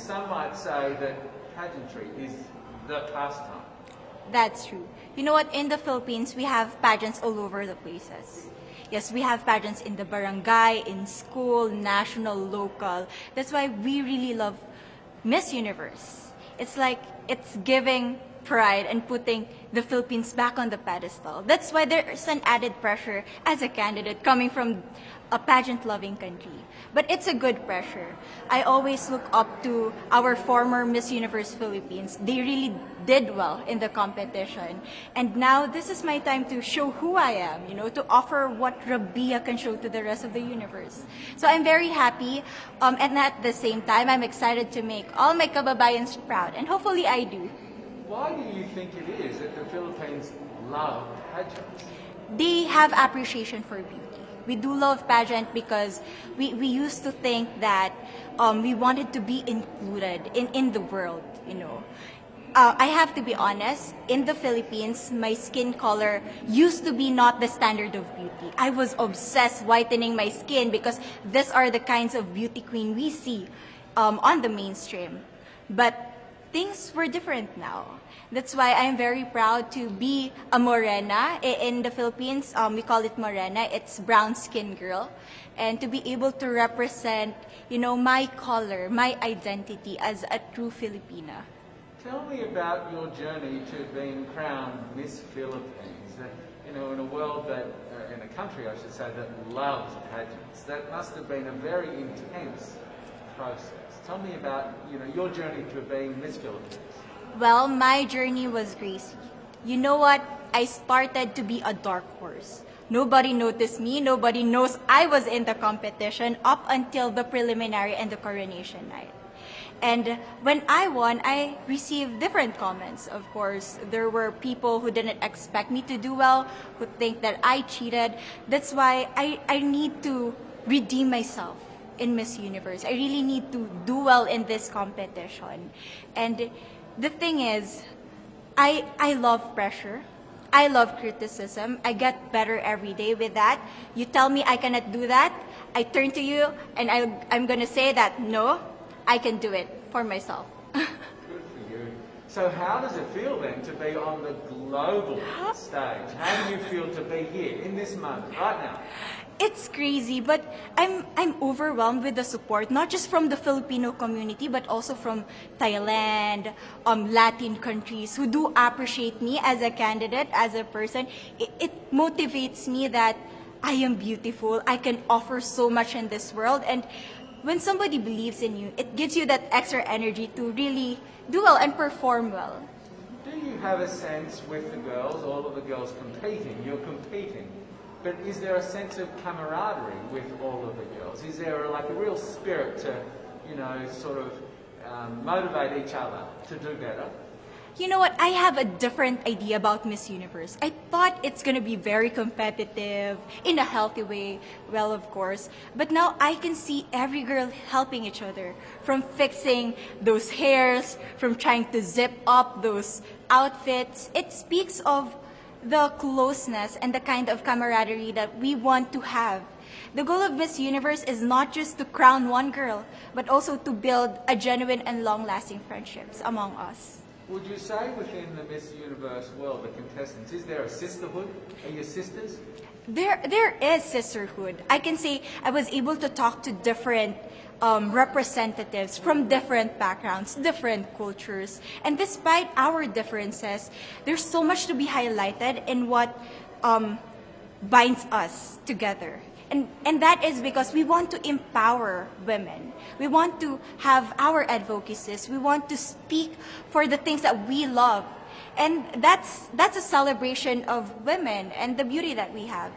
some might say that pageantry is the pastime. That's true. You know what? In the Philippines, we have pageants all over the places. Yes, we have pageants in the barangay, in school, national, local. That's why we really love Miss Universe. It's like it's giving pride and putting the Philippines back on the pedestal. That's why there's an added pressure as a candidate coming from a pageant-loving country. But it's a good pressure. I always look up to our former Miss Universe Philippines. They really did well in the competition. And now this is my time to show who I am, to offer what Rabia can show to the rest of the universe. So I'm very happy, and at the same time, I'm excited to make all my kababayans proud, and hopefully I do. Why do you think it is that the Philippines love pageants? They have appreciation for beauty. We do love pageant because we used to think that we wanted to be included in the world, I have to be honest, in the Philippines, my skin color used to be not the standard of beauty. I was obsessed whitening my skin because these are the kinds of beauty queen we see on the mainstream. But things were different now. That's why I'm very proud to be a morena. In the Philippines, we call it morena. It's brown skin girl. And to be able to represent, my color, my identity as a true Filipina. Tell me about your journey to being crowned Miss Philippines. In a world that, in a country, I should say, that loves pageants. That must have been a very intense process. Tell me about, your journey to being Miss Philippines. Well, my journey was crazy. You know what? I started to be a dark horse. Nobody noticed me. Nobody knows I was in the competition up until the preliminary and the coronation night. And when I won, I received different comments. Of course, there were people who didn't expect me to do well, who think that I cheated. That's why I need to redeem myself in Miss Universe. I really need to do well in this competition. And the thing is, I love pressure. I love criticism. I get better every day with that. You tell me I cannot do that, I turn to you and I'm going to say that, no, I can do it for myself. Good for you. So how does it feel then to be on the global stage? How do you feel to be here in this moment, right now? It's crazy, but I'm overwhelmed with the support, not just from the Filipino community, but also from Thailand, Latin countries who do appreciate me as a candidate, as a person. It motivates me that I am beautiful. I can offer so much in this world. And when somebody believes in you, it gives you that extra energy to really do well and perform well. Do you have a sense with the girls, all of the girls competing, you're competing, but is there a sense of camaraderie with all of the girls? Is there a real spirit to, sort of motivate each other to do better? You know what? I have a different idea about Miss Universe. I thought it's going to be very competitive, in a healthy way, well, of course. But now I can see every girl helping each other, from fixing those hairs, from trying to zip up those outfits. It speaks of the closeness and the kind of camaraderie that we want to have. The goal of Miss Universe is not just to crown one girl, but also to build a genuine and long-lasting friendships among us. Would you say within the Miss Universe world, the contestants, is there a sisterhood? Are you sisters? There is sisterhood. I can say I was able to talk to different representatives from different backgrounds, different cultures. And despite our differences, there's so much to be highlighted in what binds us together. And that is because we want to empower women. We want to have our advocacies. We want to speak for the things that we love. And that's a celebration of women and the beauty that we have.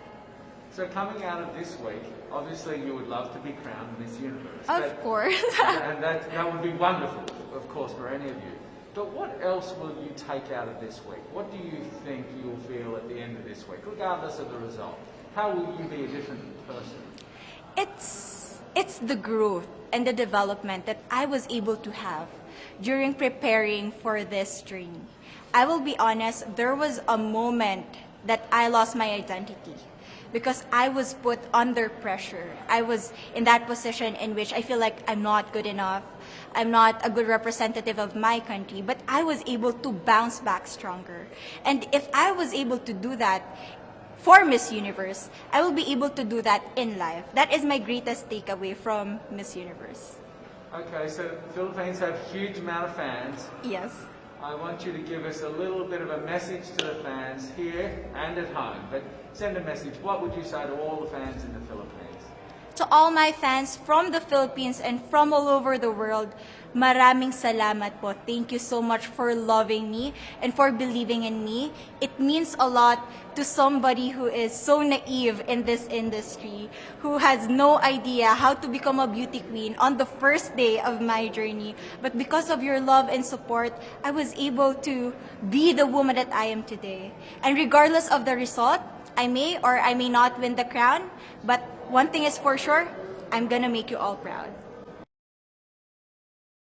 So coming out of this week, obviously you would love to be crowned Miss Universe. Of course. And that would be wonderful, of course, for any of you. But what else will you take out of this week? What do you think you'll feel at the end of this week, regardless of the result? How will you be a different person? It's the growth and the development that I was able to have during preparing for this journey. I will be honest, there was a moment that I lost my identity because I was put under pressure. I was in that position in which I feel like I'm not good enough. I'm not a good representative of my country, but I was able to bounce back stronger. And if I was able to do that for Miss Universe, I will be able to do that in life. That is my greatest takeaway from Miss Universe. Okay, so Philippines have huge amount of fans. Yes. I want you to give us a little bit of a message to the fans here and at home. But send a message. What would you say to all the fans in the Philippines? To all my fans from the Philippines and from all over the world, maraming salamat po. Thank you so much for loving me and for believing in me. It means a lot to somebody who is so naive in this industry, who has no idea how to become a beauty queen on the first day of my journey. But because of your love and support, I was able to be the woman that I am today. And regardless of the result, I may or I may not win the crown, but one thing is for sure, I'm gonna make you all proud.